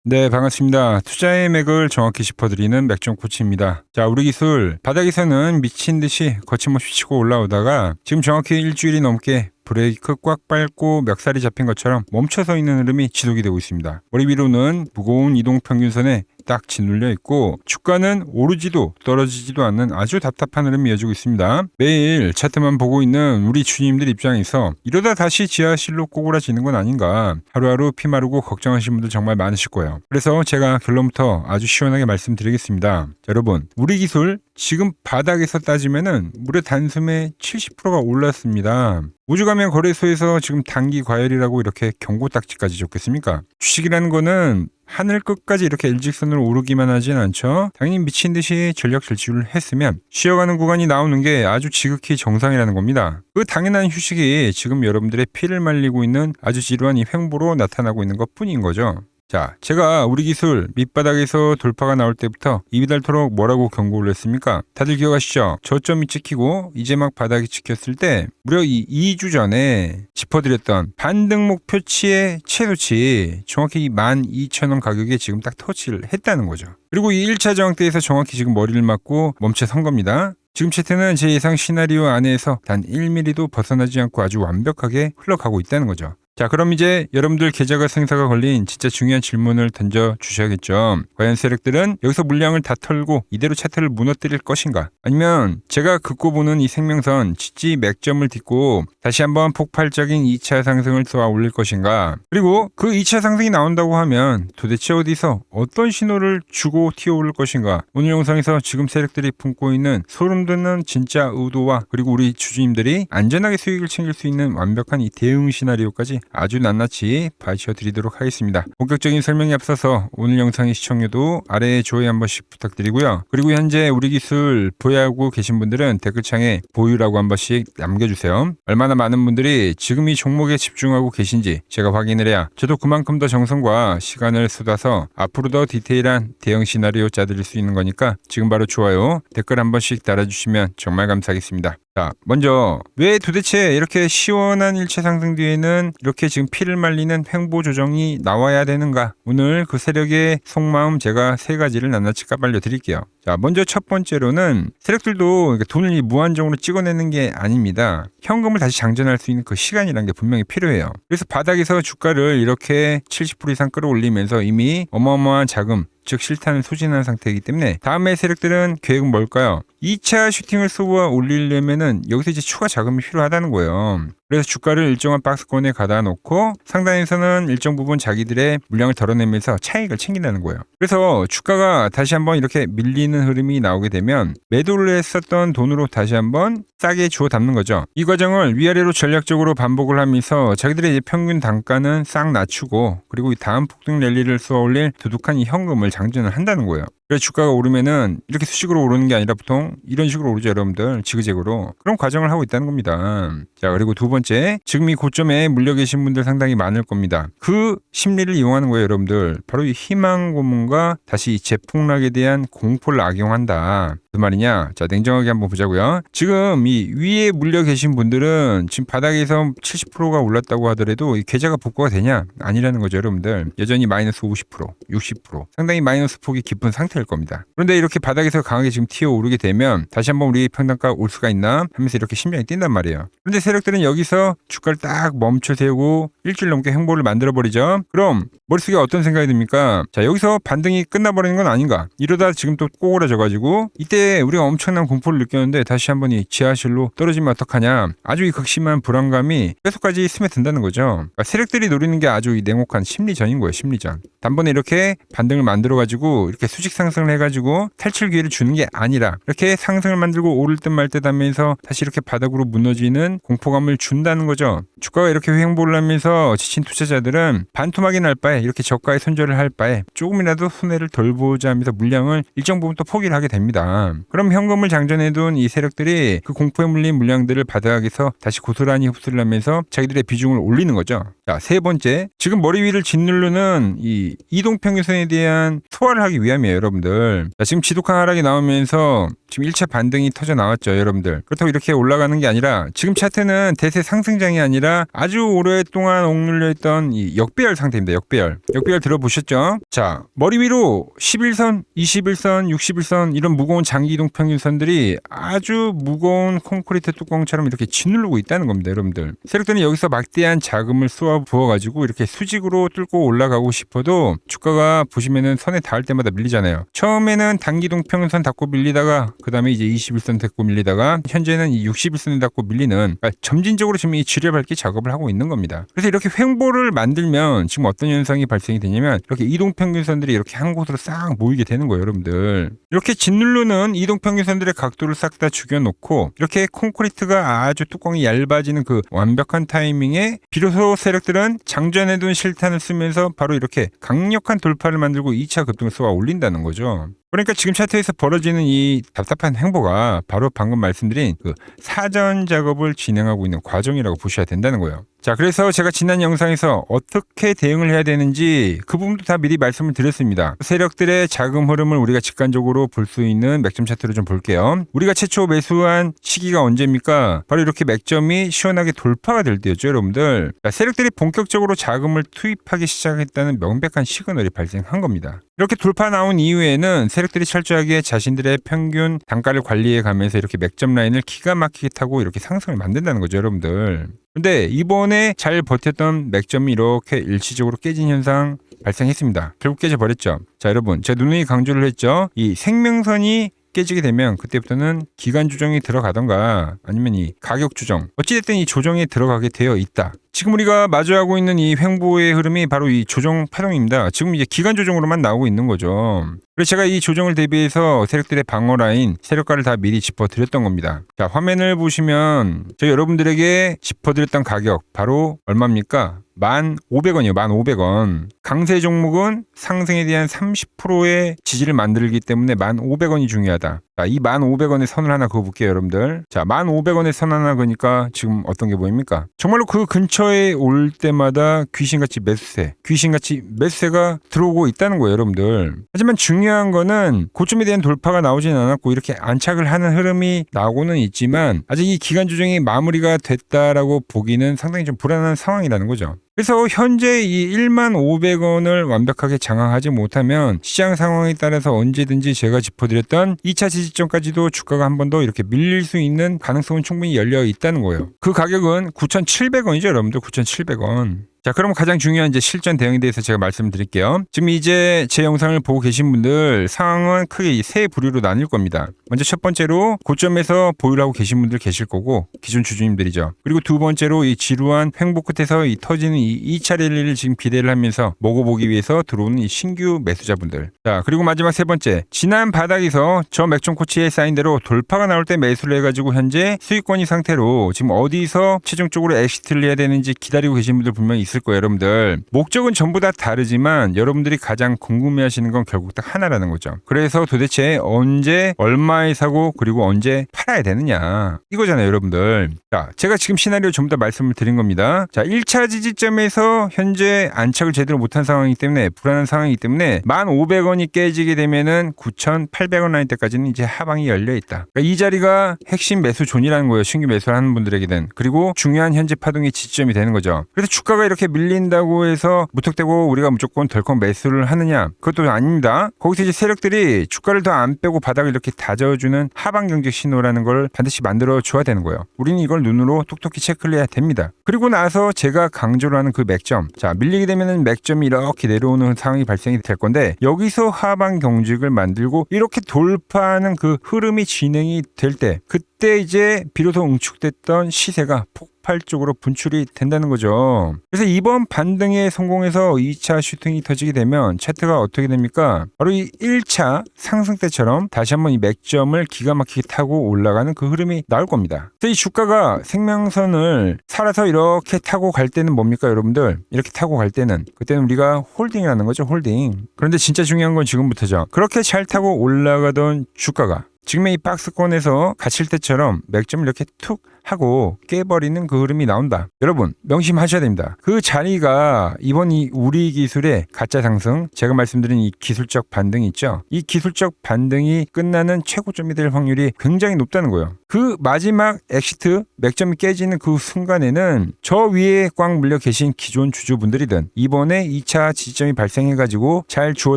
네, 반갑습니다. 투자의 맥을 정확히 짚어드리는 맥종 코치입니다. 자, 우리 기술 바닥에서는 미친 듯이 거침없이 치고 올라오다가 지금 정확히 일주일이 넘게 브레이크 꽉 밟고 멱살이 잡힌 것처럼 멈춰서 있는 흐름이 지속이 되고 있습니다. 머리 위로는 무거운 이동평균선에 딱 짓눌려 있고 주가는 오르지도 떨어지지도 않는 아주 답답한 흐름이 이어지고 있습니다. 매일 차트만 보고 있는 우리 주님들 입장에서 이러다 다시 지하실로 꼬그라지는 건 아닌가, 하루하루 피 마르고 걱정하시는 분들 정말 많으실 거예요. 그래서 제가 결론부터 아주 시원하게 말씀드리겠습니다. 자, 여러분, 우리 기술 지금 바닥에서 따지면은 무려 단숨에 70%가 올랐습니다. 우주가면 거래소에서 지금 단기 과열이라고 이렇게 경고 딱지까지 줬겠습니까? 주식이라는 거는 하늘 끝까지 이렇게 일직선으로 오르기만 하진 않죠. 당연히 미친 듯이 전력 질주를 했으면 쉬어가는 구간이 나오는 게 아주 지극히 정상이라는 겁니다. 그 당연한 휴식이 지금 여러분들의 피를 말리고 있는 아주 지루한 이 횡보로 나타나고 있는 것 뿐인 거죠. 자, 제가 우리 기술 밑바닥에서 돌파가 나올 때부터 입이 닳도록 뭐라고 경고를 했습니까? 다들 기억하시죠? 저점이 찍히고 이제 막 바닥이 찍혔을 때 무려 이 2주 전에 짚어드렸던 반등 목표치의 최소치 정확히 12,000원 가격에 지금 딱 터치를 했다는 거죠. 그리고 이 1차 저항대에서 정확히 지금 머리를 맞고 멈춰 선 겁니다. 지금 차트는 제 예상 시나리오 안에서 단 1mm도 벗어나지 않고 아주 완벽하게 흘러가고 있다는 거죠. 자, 그럼 이제 여러분들 계좌가 생사가 걸린 진짜 중요한 질문을 던져주셔야겠죠. 과연 세력들은 여기서 물량을 다 털고 이대로 차트를 무너뜨릴 것인가? 아니면 제가 긋고 보는 이 생명선 지지 맥점을 딛고 다시 한번 폭발적인 2차 상승을 쏘아 올릴 것인가? 그리고 그 2차 상승이 나온다고 하면 도대체 어디서 어떤 신호를 주고 튀어오를 것인가? 오늘 영상에서 지금 세력들이 품고 있는 소름 돋는 진짜 의도와 그리고 우리 주주님들이 안전하게 수익을 챙길 수 있는 완벽한 이 대응 시나리오까지 아주 낱낱이 파헤쳐드리도록 하겠습니다. 본격적인 설명에 앞서서 오늘 영상의 시청료도 아래에 좋아요 한 번씩 부탁드리고요. 그리고 현재 우리 기술 보유하고 계신 분들은 댓글창에 보유라고 한 번씩 남겨주세요. 얼마나 많은 분들이 지금 이 종목에 집중하고 계신지 제가 확인을 해야 저도 그만큼 더 정성과 시간을 쏟아서 앞으로 더 디테일한 대응 시나리오 짜드릴 수 있는 거니까 지금 바로 좋아요, 댓글 한 번씩 달아주시면 정말 감사하겠습니다. 자, 먼저 왜 도대체 이렇게 시원한 일체 상승 뒤에는 이렇게 지금 피를 말리는 횡보 조정이 나와야 되는가? 오늘 그 세력의 속마음 제가 세 가지를 낱낱이 까발려 드릴게요. 자, 먼저 첫 번째로는 세력들도 돈을 무한정으로 찍어내는 게 아닙니다. 현금을 다시 장전할 수 있는 그 시간이라는 게 분명히 필요해요. 그래서 바닥에서 주가를 이렇게 70% 이상 끌어올리면서 이미 어마어마한 자금, 즉 실탄을 소진한 상태이기 때문에 다음에 세력들은 계획은 뭘까요? 2차 슈팅을 쏘아 올리려면은 여기서 이제 추가 자금이 필요하다는 거예요. 그래서 주가를 일정한 박스권에 가다 놓고 상단에서는 일정 부분 자기들의 물량을 덜어내면서 차익을 챙긴다는 거예요. 그래서 주가가 다시 한번 이렇게 밀리는 흐름이 나오게 되면 매도를 했었던 돈으로 다시 한번 싸게 주워 담는 거죠. 이 과정을 위아래로 전략적으로 반복을 하면서 자기들의 이제 평균 단가는 싹 낮추고 그리고 이 다음 폭등 랠리를 쏘아 올릴 두둑한 이 현금을 장전을 한다는 거예요. 그래서 주가가 오르면은 이렇게 수직으로 오르는 게 아니라 보통 이런 식으로 오르죠, 여러분들. 지그재그로. 그런 과정을 하고 있다는 겁니다. 자, 그리고 두 번째, 지금 이 고점에 물려 계신 분들 상당히 많을 겁니다. 그 심리를 이용하는 거예요, 여러분들. 바로 이 희망 고문과 다시 이 재폭락에 대한 공포를 악용한다. 그 말이냐? 자, 냉정하게 한번 보자고요. 지금 이 위에 물려 계신 분들은 지금 바닥에서 70%가 올랐다고 하더라도 이 계좌가 복구가 되냐? 아니라는 거죠, 여러분들. 여전히 마이너스 50%, 60%. 상당히 마이너스 폭이 깊은 상태일 겁니다. 그런데 이렇게 바닥에서 강하게 지금 튀어오르게 되면 다시 한번 우리 평단가 올 수가 있나 하면서 이렇게 심장이 뛴단 말이에요. 그런데 세력들은 여기서 주가를 딱 멈춰 세우고 일주일 넘게 횡보를 만들어버리죠. 그럼 머릿속에 어떤 생각이 듭니까? 자, 여기서 반등이 끝나버리는 건 아닌가? 이러다 지금 또 꼬그라져가지고 이때 우리가 엄청난 공포를 느꼈는데 다시 한번 이 지하실로 떨어지면 어떡하냐? 아주 이 극심한 불안감이 뼛속까지 스며든다는 거죠. 그러니까 세력들이 노리는 게 아주 이 냉혹한 심리전인 거예요, 심리전. 단번에 이렇게 반등을 만들어가지고 이렇게 수직 상승을 해가지고 탈출 기회를 주는 게 아니라 이렇게 상승을 만들고 오를 듯 말 듯 하면서 다시 이렇게 바닥으로 무너지는 공포감을 준다는 거죠. 주가가 이렇게 횡보를 하면서 지친 투자자들은 반토막이 날 바에 이렇게 저가에 손절을 할 바에 조금이라도 손해를 덜 보자 하면서 물량을 일정 부분 또 포기를 하게 됩니다. 그럼 현금을 장전해둔 이 세력들이 그 공포에 물린 물량들을 바닥에서 다시 고스란히 흡수를 하면서 자기들의 비중을 올리는 거죠. 자, 세 번째, 지금 머리 위를 짓누르는 이 이 이동평균선에 대한 소화를 하기 위함이에요, 여러분들. 자, 지금 지독한 하락이 나오면서 지금 1차 반등이 터져 나왔죠, 여러분들. 그렇다고 이렇게 올라가는 게 아니라 지금 차트는 대세 상승장이 아니라 아주 오랫동안 억눌려 있던 이 역배열 상태입니다. 역배열 들어보셨죠? 자, 머리 위로 11선, 21선, 61선 이런 무거운 장기 이동 평균선들이 아주 무거운 콘크리트 뚜껑처럼 이렇게 짓누르고 있다는 겁니다, 여러분들. 세력들은 여기서 막대한 자금을 쏘아 부어가지고 이렇게 수직으로 뚫고 올라가고 싶어도 주가가 보시면은 선에 닿을 때마다 밀리잖아요. 처음에는 단기 이동 평균선 닿고 밀리다가 그 다음에 이제 21선 닿고 밀리다가 현재는 이 61선에 닿고 밀리는, 그러니까 점진적으로 지금 이 지뢰밟기 작업을 하고 있는 겁니다. 그래서 이렇게 횡보를 만들면 지금 어떤 현상이 발생이 되냐면 이렇게 이동평균선들이 이렇게 한 곳으로 싹 모이게 되는 거예요, 여러분들. 이렇게 짓누르는 이동평균선들의 각도를 싹 다 죽여놓고 이렇게 콘크리트가 아주 뚜껑이 얇아지는 그 완벽한 타이밍에 비로소 세력들은 장전해둔 실탄을 쓰면서 바로 이렇게 강력한 돌파를 만들고 2차 급등을 쏘아 올린다는 거죠. 그러니까 지금 차트에서 벌어지는 이 답답한 행보가 바로 방금 말씀드린 그 사전 작업을 진행하고 있는 과정이라고 보셔야 된다는 거예요. 자, 그래서 제가 지난 영상에서 어떻게 대응을 해야 되는지 그 부분도 다 미리 말씀을 드렸습니다. 세력들의 자금 흐름을 우리가 직관적으로 볼 수 있는 맥점 차트를 좀 볼게요. 우리가 최초 매수한 시기가 언제입니까? 바로 이렇게 맥점이 시원하게 돌파가 될 때였죠, 여러분들. 자, 세력들이 본격적으로 자금을 투입하기 시작했다는 명백한 시그널이 발생한 겁니다. 이렇게 돌파 나온 이후에는 세력들이 철저하게 자신들의 평균 단가를 관리해 가면서 이렇게 맥점 라인을 기가 막히게 타고 이렇게 상승을 만든다는 거죠, 여러분들. 근데 이번에 잘 버텼던 맥점이 이렇게 일시적으로 깨진 현상 발생했습니다. 결국 깨져버렸죠. 자, 여러분, 제가 누누이 강조를 했죠. 이 생명선이 깨지게 되면 그때부터는 기간 조정이 들어가던가 아니면 이 가격 조정, 어찌됐든 이 조정에 들어가게 되어 있다. 지금 우리가 마주하고 있는 이 횡보의 흐름이 바로 이 조정 파동입니다. 지금 이제 기간 조정으로만 나오고 있는 거죠. 그래서 제가 이 조정을 대비해서 세력들의 방어 라인, 세력가를 다 미리 짚어드렸던 겁니다. 자, 화면을 보시면 저희 여러분들에게 짚어드렸던 가격 바로 얼마입니까? 1,500원이에요. 1,500원. 강세 종목은 상승에 대한 30%의 지지를 만들기 때문에 1,500원이 중요하다. 자, 이 1,500원의 선을 하나 그어볼게요, 여러분들. 자, 1,500원의 선 하나 그으니까 지금 어떤 게 보입니까? 정말로 그 근처에 올 때마다 귀신같이 매수세가 들어오고 있다는 거예요, 여러분들. 하지만 중요한 거는 고점에 대한 돌파가 나오진 않았고 이렇게 안착을 하는 흐름이 나오고는 있지만 아직 이 기간 조정이 마무리가 됐다라고 보기는 상당히 좀 불안한 상황이라는 거죠. 그래서 현재 이 15,500원을 완벽하게 장악하지 못하면 시장 상황에 따라서 언제든지 제가 짚어드렸던 2차 지지점까지도 주가가 한 번 더 이렇게 밀릴 수 있는 가능성은 충분히 열려 있다는 거예요. 그 가격은 9,700원이죠, 여러분들. 9,700원. 자, 그럼 가장 중요한 이제 실전 대응에 대해서 제가 말씀드릴게요. 지금 이제 제 영상을 보고 계신 분들 상황은 크게 세 부류로 나뉠 겁니다. 먼저 첫 번째로 고점에서 보유를 하고 계신 분들 계실 거고 기존 주주님들이죠. 그리고 두 번째로 이 지루한 횡보 끝에서 이 터지는 이 2차 랠리를 지금 기대를 하면서 먹어보기 위해서 들어오는 이 신규 매수자분들. 자, 그리고 마지막 세 번째, 지난 바닥에서 저 맥점 코치에 쌓인 대로 돌파가 나올 때 매수를 해가지고 현재 수익권이 상태로 지금 어디서 최종적으로 엑시트를 해야 되는지 기다리고 계신 분들 분명히 있을 거예요, 여러분들. 목적은 전부 다 다르지만 여러분들이 가장 궁금해하시는 건 결국 딱 하나라는 거죠. 그래서 도대체 언제 얼마에 사고 그리고 언제 팔아야 되느냐 이거잖아요, 여러분들. 자, 제가 지금 시나리오 전부 다 말씀을 드린 겁니다. 자, 1차 지지점에서 현재 안착을 제대로 못한 상황이기 때문에 불안한 상황이기 때문에 1,500원이 깨지게 되면은 9,800원 라인 때까지는 이제 하방이 열려 있다. 그러니까 이 자리가 핵심 매수 존이라는 거예요, 신규 매수를 하는 분들에게는. 그리고 중요한 현재 파동의 지점이 되는 거죠. 그래서 주가가 이렇게 밀린다고 해서 무턱대고 우리가 무조건 덜컥 매수를 하느냐? 그것도 아닙니다. 거기서 이제 세력들이 주가를 더 안 빼고 바닥을 이렇게 다져주는 하방 경직 신호라는 걸 반드시 만들어 줘야 되는 거예요. 우리는 이걸 눈으로 톡톡히 체크를 해야 됩니다. 그리고 나서 제가 강조를 하는 그 맥점. 자, 밀리게 되면은 맥점이 이렇게 내려오는 상황이 발생이 될 건데 여기서 하방 경직을 만들고 이렇게 돌파하는 그 흐름이 진행이 될 때 그때 이제 비로소 응축됐던 시세가 폭발적으로 분출이 된다는 거죠. 그래서 이번 반등에 성공해서 2차 슈팅이 터지게 되면 차트가 어떻게 됩니까? 바로 이 1차 상승 때처럼 다시 한번 이 맥점을 기가 막히게 타고 올라가는 그 흐름이 나올 겁니다. 그래서 이 주가가 생명선을 살아서 이렇게 타고 갈 때는 뭡니까, 여러분들? 이렇게 타고 갈 때는 그때는 우리가 홀딩이라는 거죠, 홀딩. 그런데 진짜 중요한 건 지금부터죠. 그렇게 잘 타고 올라가던 주가가 지금의 이 박스권에서 갇힐 때처럼 맥점을 이렇게 툭 하고 깨버리는 그 흐름이 나온다. 여러분 명심하셔야 됩니다. 그 자리가 이번 이 우리 기술의 가짜 상승, 제가 말씀드린 이 기술적 반등이 있죠. 이 기술적 반등이 끝나는 최고점이 될 확률이 굉장히 높다는 거예요. 그 마지막 엑시트 맥점이 깨지는 그 순간에는 저 위에 꽉 물려 계신 기존 주주분들이든 이번에 2차 지지점이 발생해가지고 잘 주워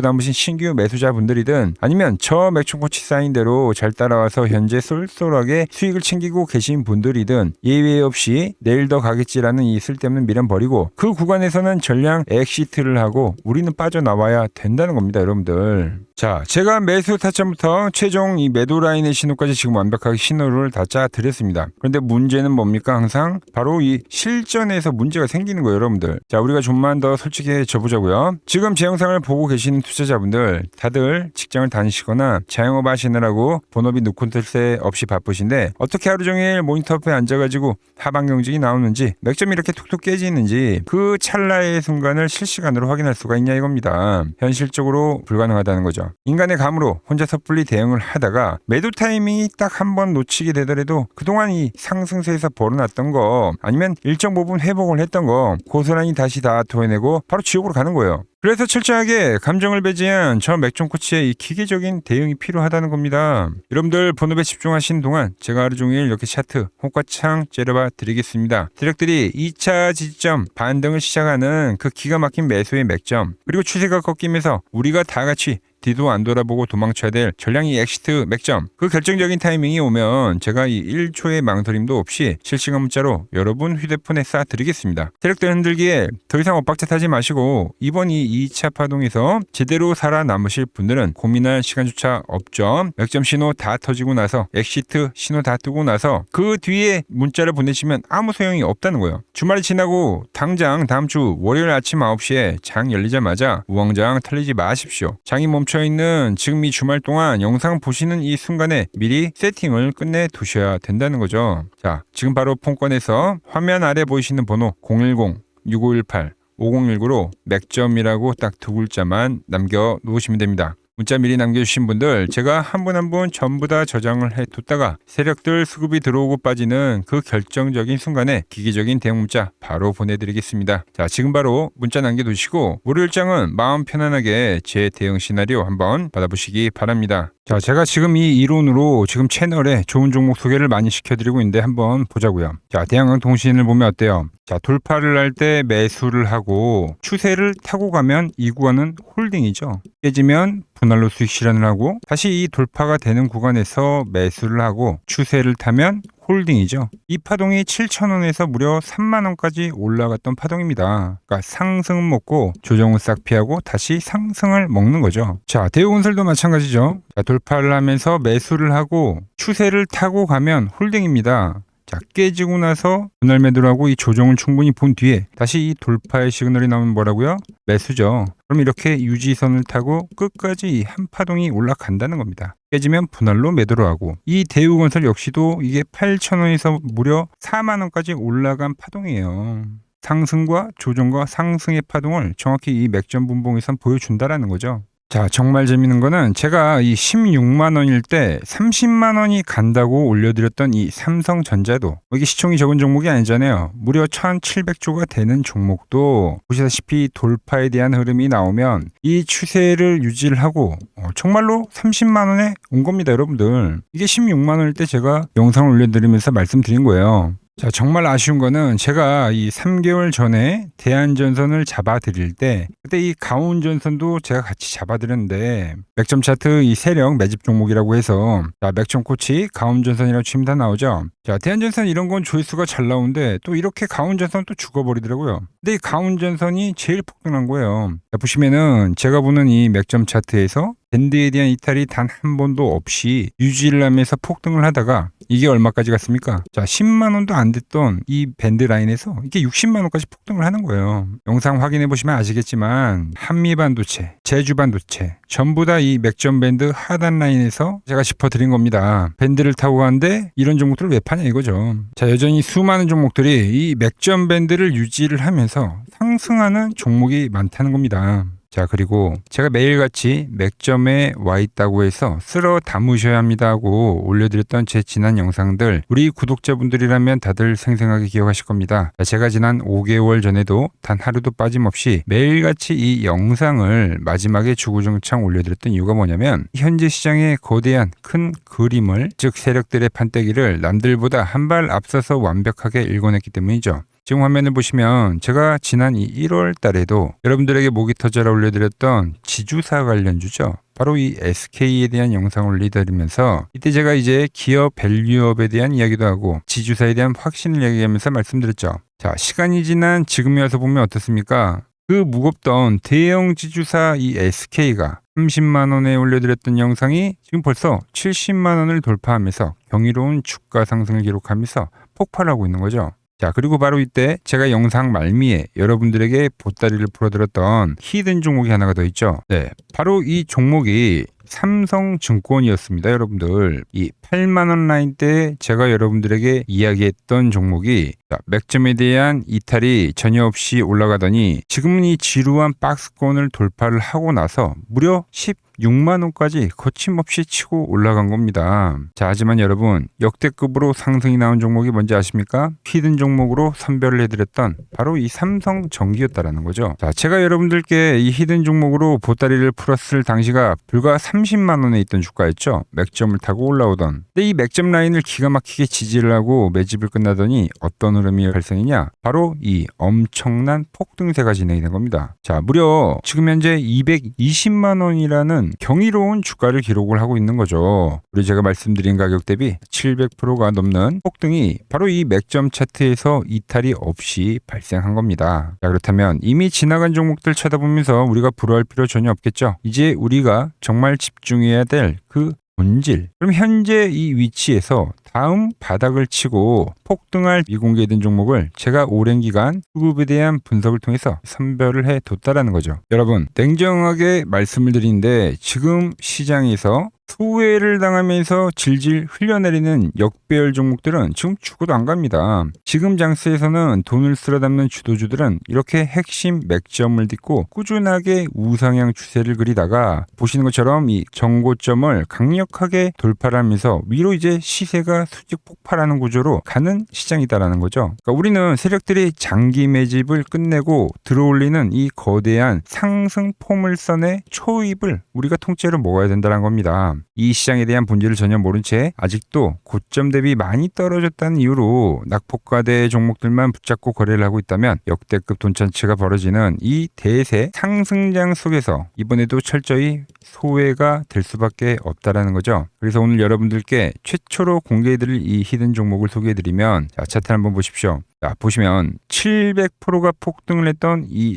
담으신 신규 매수자분들이든 아니면 저 맥총코치 쌓인 대로 잘 따라와서 현재 쏠쏠하게 수익을 챙기고 계신 분들이든 예외 없이 내일 더 가겠지라는 이 쓸데없는 미련 버리고 그 구간에서는 전량 엑시트를 하고 우리는 빠져나와야 된다는 겁니다, 여러분들. 자, 제가 매수 타점부터 최종 이 매도 라인의 신호까지 지금 완벽하게 신호를 다 짜드렸습니다. 그런데 문제는 뭡니까? 항상 바로 이 실전에서 문제가 생기는 거예요, 여러분들. 자, 우리가 좀만 더 솔직해져 보자고요. 지금 제 영상을 보고 계시는 투자자분들 다들 직장을 다니시거나 자영업 하시느라고 본업이 누군틀새 없이 바쁘신데 어떻게 하루 종일 모니터 앞에 앉아가지고 하방 경직이 나오는지 맥점이 이렇게 툭툭 깨지는지 그 찰나의 순간을 실시간으로 확인할 수가 있냐 이겁니다. 현실적으로 불가능하다는 거죠. 인간의 감으로 혼자 섣불리 대응을 하다가 매도 타이밍이 딱 한 번 놓치게 되더라도 그동안 이 상승세에서 벌어놨던 거 아니면 일정 부분 회복을 했던 거 고스란히 다시 다 토해내고 바로 지옥으로 가는 거예요. 그래서 철저하게 감정을 배제한 저 맥종코치의 이 기계적인 대응이 필요하다는 겁니다. 여러분들 본업에 집중하신 동안 제가 하루 종일 이렇게 차트 호가창 째려봐 드리겠습니다. 세력들이 2차 지지점 반등을 시작하는 그 기가 막힌 매수의 맥점 그리고 추세가 꺾이면서 우리가 다 같이 뒤도 안 돌아보고 도망쳐야 될 전량이 엑시트 맥점 그 결정적인 타이밍이 오면 제가 이 1초의 망설임도 없이 실시간 문자로 여러분 휴대폰에 쏴드리겠습니다. 세력들 흔들기에 더 이상 엇박자 타지 마시고 이번 이 2차 파동에서 제대로 살아남으실 분들은 고민할 시간조차 없죠. 맥점 신호 다 터지고 나서 엑시트 신호 다 뜨고 나서 그 뒤에 문자를 보내시면 아무 소용이 없다는 거예요. 주말이 지나고 당장 다음 주 월요일 아침 9시에 장 열리자마자 우왕좌왕 털리지 마십시오. 장이 멈춰있는 지금 이 주말 동안 영상 보시는 이 순간에 미리 세팅을 끝내 두셔야 된다는 거죠. 자, 지금 바로 폰 꺼내서 화면 아래 보이시는 번호 010-6518-5019로 맥점이라고 딱 두 글자만 남겨 놓으시면 됩니다. 문자 미리 남겨주신 분들 제가 한 분 한 분 전부 다 저장을 해뒀다가 세력들 수급이 들어오고 빠지는 그 결정적인 순간에 기계적인 대응 문자 바로 보내드리겠습니다. 자, 지금 바로 문자 남겨두시고 월요일장은 마음 편안하게 제 대응 시나리오 한번 받아보시기 바랍니다. 자, 제가 지금 이 이론으로 지금 채널에 좋은 종목 소개를 많이 시켜드리고 있는데 한번 보자고요. 자, 대한항공통신을 보면 어때요? 자, 돌파를 할 때 매수를 하고 추세를 타고 가면 이 구간은 홀딩이죠. 깨지면 분할로 수익 실현을 하고 다시 이 돌파가 되는 구간에서 매수를 하고 추세를 타면 홀딩이죠. 이 파동이 7,000원에서 무려 3만원까지 올라갔던 파동입니다. 그러니까 상승은 먹고 조정은 싹 피하고 다시 상승을 먹는 거죠. 자, 대우건설도 마찬가지죠. 자, 돌파를 하면서 매수를 하고 추세를 타고 가면 홀딩입니다. 자, 깨지고 나서 분할 매도를 하고 이 조정을 충분히 본 뒤에 다시 이 돌파의 시그널이 나오면 뭐라고요? 매수죠. 그럼 이렇게 유지선을 타고 끝까지 한 파동이 올라간다는 겁니다. 깨지면 분할로 매도를 하고 이 대우건설 역시도 이게 8,000원에서 무려 4만원까지 올라간 파동이에요. 상승과 조정과 상승의 파동을 정확히 이 맥점 분봉에선 보여준다라는 거죠. 자, 정말 재밌는 거는 제가 이 16만 원일 때 30만 원이 간다고 올려드렸던 이 삼성전자도 이게 시총이 적은 종목이 아니잖아요. 무려 1700조가 되는 종목도 보시다시피 돌파에 대한 흐름이 나오면 이 추세를 유지를 하고 정말로 30만 원에 온 겁니다, 여러분들. 이게 16만 원일 때 제가 영상을 올려드리면서 말씀드린 거예요. 자, 정말 아쉬운 거는 제가 이 3개월 전에 대한전선을 잡아드릴 때 그때 이 가온전선도 제가 같이 잡아드렸는데 맥점 차트 이 세력 매집 종목이라고 해서 자, 맥점 코치 가온전선이라고 치면 다 나오죠. 자, 대한전선 이런 건 조회수가 잘 나오는데 또 이렇게 가온전선 또 죽어버리더라고요. 근데 이 가온전선이 제일 폭등한 거예요. 자, 보시면은 제가 보는 이 맥점 차트에서 밴드에 대한 이탈이 단 한 번도 없이 유지를 하면서 폭등을 하다가 이게 얼마까지 갔습니까? 자, 10만 원도 안 됐던 이 밴드 라인에서 이게 60만 원까지 폭등을 하는 거예요. 영상 확인해 보시면 아시겠지만 한미반도체, 제주반도체 전부 다 이 맥점 밴드 하단 라인에서 제가 짚어드린 겁니다. 밴드를 타고 가는데 이런 종목들을 왜 파냐 이거죠. 자, 여전히 수많은 종목들이 이 맥점 밴드를 유지를 하면서 상승하는 종목이 많다는 겁니다. 자, 그리고 제가 매일같이 맥점에 와 있다고 해서 쓸어 담으셔야 합니다 하고 올려드렸던 제 지난 영상들, 우리 구독자분들이라면 다들 생생하게 기억하실 겁니다. 자, 제가 지난 5개월 전에도 단 하루도 빠짐없이 매일같이 이 영상을 마지막에 주구장창 올려드렸던 이유가 뭐냐면, 현재 시장의 거대한 큰 그림을, 즉 세력들의 판때기를 남들보다 한 발 앞서서 완벽하게 읽어냈기 때문이죠. 지금 화면을 보시면 제가 지난 이 1월 달에도 여러분들에게 목이 터져라 올려드렸던 지주사 관련주죠. 바로 이 SK에 대한 영상을 올려드리면서, 이때 제가 이제 기업 밸류업에 대한 이야기도 하고 지주사에 대한 확신을 이야기하면서 말씀드렸죠. 자, 시간이 지난 지금에 와서 보면 어떻습니까? 그 무겁던 대형 지주사 이 SK가 30만 원에 올려드렸던 영상이 지금 벌써 70만 원을 돌파하면서 경이로운 주가 상승을 기록하면서 폭발하고 있는 거죠. 자, 그리고 바로 이때 제가 영상 말미에 여러분들에게 보따리를 풀어드렸던 히든 종목이 하나가 더 있죠. 네, 바로 이 종목이 삼성증권이었습니다. 여러분들, 이 8만 원 라인 때 제가 여러분들에게 이야기했던 종목이 맥점에 대한 이탈이 전혀 없이 올라가더니 지금은 이 지루한 박스권을 돌파를 하고 나서 무려 16만 원까지 거침없이 치고 올라간 겁니다. 자, 하지만 여러분, 역대급으로 상승이 나온 종목이 뭔지 아십니까? 히든 종목으로 선별을 해드렸던 바로 이 삼성전기였다라는 거죠. 자, 제가 여러분들께 이 히든 종목으로 보따리를 풀었을 당시가 불과 30만 원에 있던 주가였죠. 맥점을 타고 올라오던. 근데 이 맥점 라인을 기가 막히게 지지를 하고 매집을 끝나더니 어떤 흐름이 발생이냐? 바로 이 엄청난 폭등세가 진행이 된 겁니다. 자, 무려 지금 현재 220만 원이라는 경이로운 주가를 기록을 하고 있는 거죠. 우리 제가 말씀드린 가격 대비 700%가 넘는 폭등이 바로 이 맥점 차트에서 이탈이 없이 발생한 겁니다. 자, 그렇다면 이미 지나간 종목들 쳐다보면서 우리가 불허할 필요 전혀 없겠죠. 이제 우리가 정말 집중해야 될 그 본질. 그럼 현재 이 위치에서 다음 바닥을 치고 폭등할 미공개된 종목을 제가 오랜 기간 수급에 대한 분석을 통해서 선별을 해뒀다라는 거죠. 여러분, 냉정하게 말씀을 드리는데 지금 시장에서 수혜를 당하면서 질질 흘려내리는 역배열 종목들은 지금 죽어도 안 갑니다. 지금 장세에서는 돈을 쓸어 담는 주도주들은 이렇게 핵심 맥점을 딛고 꾸준하게 우상향 추세를 그리다가 보시는 것처럼 이 정고점을 강력하게 돌파를 하면서 위로 이제 시세가 수직 폭발하는 구조로 가는 시장이다라는 거죠. 그러니까 우리는 세력들이 장기 매집을 끝내고 들어올리는 이 거대한 상승 포물선의 초입을 우리가 통째로 먹어야 된다는 겁니다. 이 시장에 대한 본질을 전혀 모른 채 아직도 고점 대비 많이 떨어졌다는 이유로 낙폭과대 종목들만 붙잡고 거래를 하고 있다면 역대급 돈찬치가 벌어지는 이 대세 상승장 속에서 이번에도 철저히 소외가 될 수밖에 없다라는 거죠. 그래서 오늘 여러분들께 최초로 공개해드릴 이 히든 종목을 소개해드리면, 자, 차트 한번 보십시오. 자, 보시면 700%가 폭등을 했던 이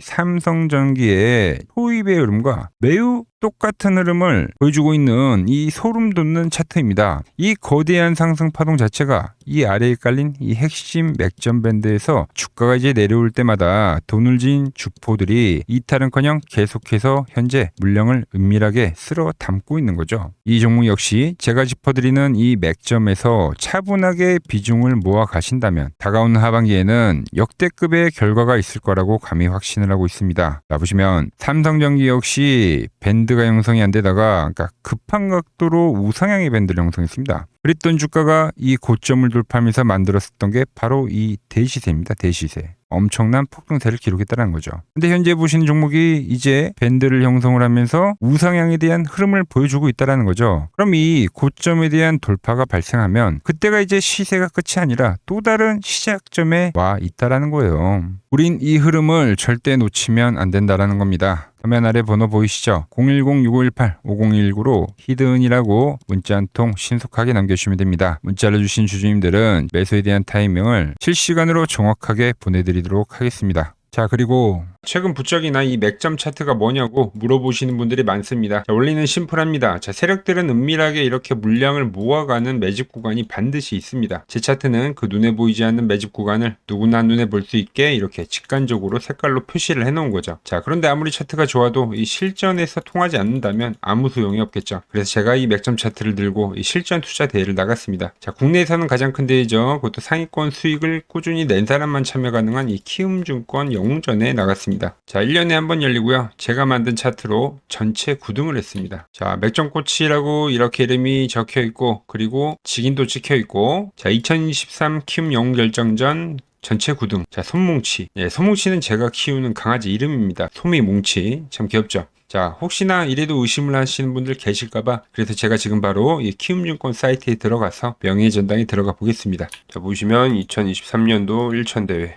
삼성전기의 소입의 흐름과 매우 똑같은 흐름을 보여주고 있는 이 소름 돋는 차트입니다. 이 거대한 상승 파동 자체가 이 아래에 깔린 이 핵심 맥점 밴드에서 주가가 이제 내려올 때마다 돈을 진 주포들이 이탈은커녕 계속해서 현재 물량을 은밀하게 쓸어 담고 있는 거죠. 이 종목 역시 제가 짚어드리는 이 맥점에서 차분하게 비중을 모아 가신다면 다가오는 하반기에는 역대급의 결과가 있을 거라고 감히 확신을 하고 있습니다. 자, 보시면 삼성전기 역시 밴드가 형성이 안 되다가 그러니까 급한 각도로 우상향의 밴드를 형성했습니다. 그랬던 주가가 이 고점을 돌파하면서 만들었었던 게 바로 이 대시세입니다. 대시세. 엄청난 폭등세를 기록했다는 거죠. 근데 현재 보시는 종목이 이제 밴드를 형성을 하면서 우상향에 대한 흐름을 보여주고 있다는 거죠. 그럼 이 고점에 대한 돌파가 발생하면 그때가 이제 시세가 끝이 아니라 또 다른 시작점에 와 있다는 거예요. 우린 이 흐름을 절대 놓치면 안 된다는 겁니다. 화면 아래 번호 보이시죠? 010-6518-5019로 히든이라고 문자 한 통 신속하게 남겨주시면 됩니다. 문자를 주신 주주님들은 매수에 대한 타이밍을 실시간으로 정확하게 보내드리도록 하겠습니다. 자, 그리고 최근 부쩍이나 이 맥점 차트가 뭐냐고 물어보시는 분들이 많습니다. 자, 원리는 심플합니다. 자, 세력들은 은밀하게 이렇게 물량을 모아가는 매집 구간이 반드시 있습니다. 제 차트는 그 눈에 보이지 않는 매집 구간을 누구나 눈에 볼 수 있게 이렇게 직관적으로 색깔로 표시를 해놓은 거죠. 자, 그런데 아무리 차트가 좋아도 이 실전에서 통하지 않는다면 아무 소용이 없겠죠. 그래서 제가 이 맥점 차트를 들고 이 실전 투자 대회를 나갔습니다. 자, 국내에서는 가장 큰 대회죠. 그것도 상위권 수익을 꾸준히 낸 사람만 참여 가능한 이 키움증권 영웅전에 나갔습니다. 있습니다. 자, 1년에 한 번 열리고요. 제가 만든 차트로 전체 9등을 했습니다. 자, 맥점꽃이라고 이렇게 이름이 적혀 있고, 그리고 직인도 찍혀 있고, 자, 2023 키움 영웅 결정전 전체 9등. 자, 솜뭉치. 예, 솜뭉치는 제가 키우는 강아지 이름입니다. 솜이뭉치. 참 귀엽죠? 자, 혹시나 이래도 의심을 하시는 분들 계실까봐 그래서 제가 지금 바로 이 키움증권 사이트에 들어가서 명예전당에 들어가 보겠습니다. 자, 보시면 2023년도 1천대회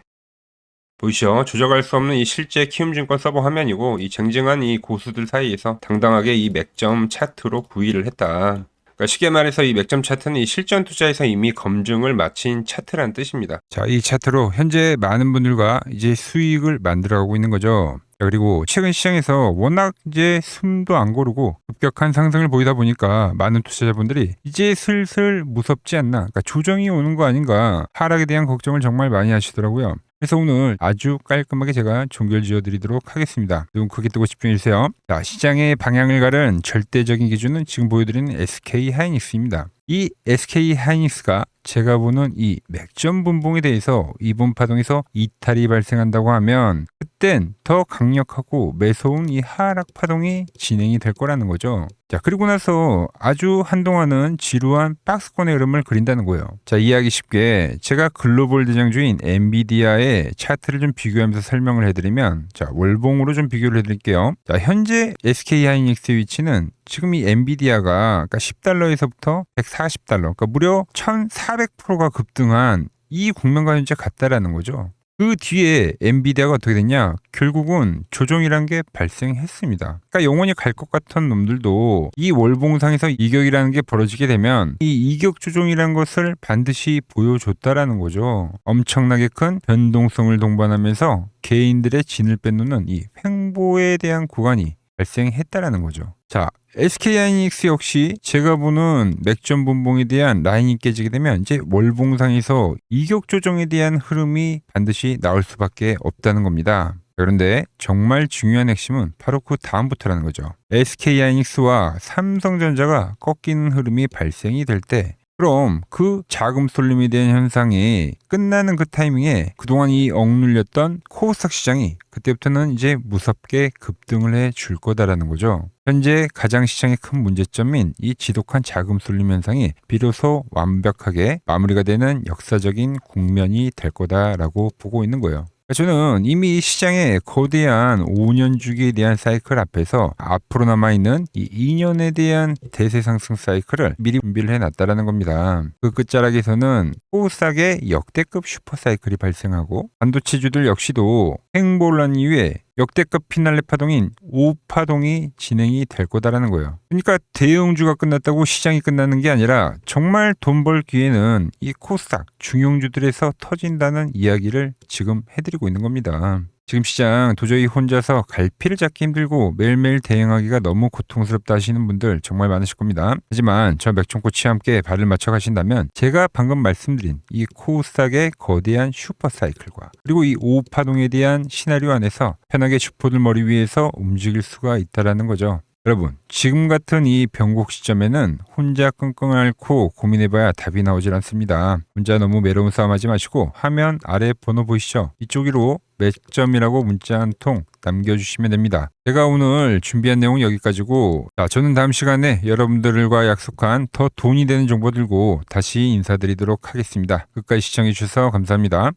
보이시죠? 조작할 수 없는 이 실제 키움증권 서버 화면이고, 이 쟁쟁한 이 고수들 사이에서 당당하게 이 맥점 차트로 9위를 했다. 그러니까 쉽게 말해서 이 맥점 차트는 이 실전 투자에서 이미 검증을 마친 차트란 뜻입니다. 자, 이 차트로 현재 많은 분들과 이제 수익을 만들어가고 있는 거죠. 그리고 최근 시장에서 워낙 이제 숨도 안 고르고 급격한 상승을 보이다 보니까 많은 투자자분들이 이제 슬슬 무섭지 않나, 그러니까 조정이 오는 거 아닌가, 하락에 대한 걱정을 정말 많이 하시더라고요. 그래서 오늘 아주 깔끔하게 제가 종결 지어드리도록 하겠습니다. 눈 크게 뜨고 집중해주세요. 자, 시장의 방향을 가른 절대적인 기준은 지금 보여드리는 SK하이닉스입니다. 이 SK하이닉스가 제가 보는 이 맥점 분봉에 대해서 이번 파동에서 이탈이 발생한다고 하면 그땐 더 강력하고 매서운 이 하락 파동이 진행이 될 거라는 거죠. 자, 그리고 나서 아주 한동안은 지루한 박스권의 흐름을 그린다는 거예요. 자, 이해하기 쉽게 제가 글로벌 대장주인 엔비디아의 차트를 좀 비교하면서 설명을 해드리면, 자, 월봉으로 좀 비교를 해드릴게요. 자, 현재 SK하이닉스의 위치는 지금 이 엔비디아가 그러니까 10달러에서부터 140달러, 그러니까 무려 1400%가 급등한 이 국면과 현재 같다라는 거죠. 그 뒤에 엔비디아가 어떻게 됐냐? 결국은 조정이란 게 발생했습니다. 그러니까 영원히 갈 것 같은 놈들도 이 월봉상에서 이격이라는 게 벌어지게 되면 이 이격 조정이라는 것을 반드시 보여줬다라는 거죠. 엄청나게 큰 변동성을 동반하면서 개인들의 진을 빼놓는 이 횡보에 대한 구간이 발생했다라는 거죠. 자, SK하이닉스 역시 제가 보는 맥점 분봉에 대한 라인이 깨지게 되면 이제 월봉상에서 이격 조정에 대한 흐름이 반드시 나올 수밖에 없다는 겁니다. 그런데 정말 중요한 핵심은 바로 그 다음부터라는 거죠. SK하이닉스와 삼성전자가 꺾이는 흐름이 발생이 될 때, 그럼 그 자금 쏠림에 대한 현상이 끝나는 그 타이밍에 그동안 이 억눌렸던 코스닥 시장이 그때부터는 이제 무섭게 급등을 해 줄 거다라는 거죠. 현재 가장 시장의 큰 문제점인 이 지독한 자금 쏠림 현상이 비로소 완벽하게 마무리가 되는 역사적인 국면이 될 거다라고 보고 있는 거예요. 저는 이미 시장의 거대한 5년 주기에 대한 사이클 앞에서 앞으로 남아있는 이 2년에 대한 대세 상승 사이클을 미리 준비를 해놨다라는 겁니다. 그 끝자락에서는 코스닥의 역대급 슈퍼 사이클이 발생하고 반도체주들 역시도 횡보를 한 이후에 역대급 피날레 파동인 5파동이 진행이 될 거다라는 거예요. 그러니까 대형주가 끝났다고 시장이 끝나는 게 아니라 정말 돈 벌 기회는 이 코스닥 중용주들에서 터진다는 이야기를 지금 해드리고 있는 겁니다. 지금 시장 도저히 혼자서 갈피를 잡기 힘들고 매일매일 대응하기가 너무 고통스럽다 하시는 분들 정말 많으실 겁니다. 하지만 저 맥종코치와 함께 발을 맞춰 가신다면 제가 방금 말씀드린 이 코스닥의 거대한 슈퍼 사이클과 그리고 이 5파동에 대한 시나리오 안에서 편하게 슈퍼들 머리 위에서 움직일 수가 있다는 거죠. 여러분, 지금 같은 이 변곡 시점에는 혼자 끙끙 앓고 고민해봐야 답이 나오질 않습니다. 혼자 너무 외로운 싸움하지 마시고 화면 아래 번호 보이시죠? 이쪽으로 맥점이라고 문자 한 통 남겨주시면 됩니다. 제가 오늘 준비한 내용은 여기까지고, 저는 다음 시간에 여러분들과 약속한 더 돈이 되는 정보 들고 다시 인사드리도록 하겠습니다. 끝까지 시청해주셔서 감사합니다.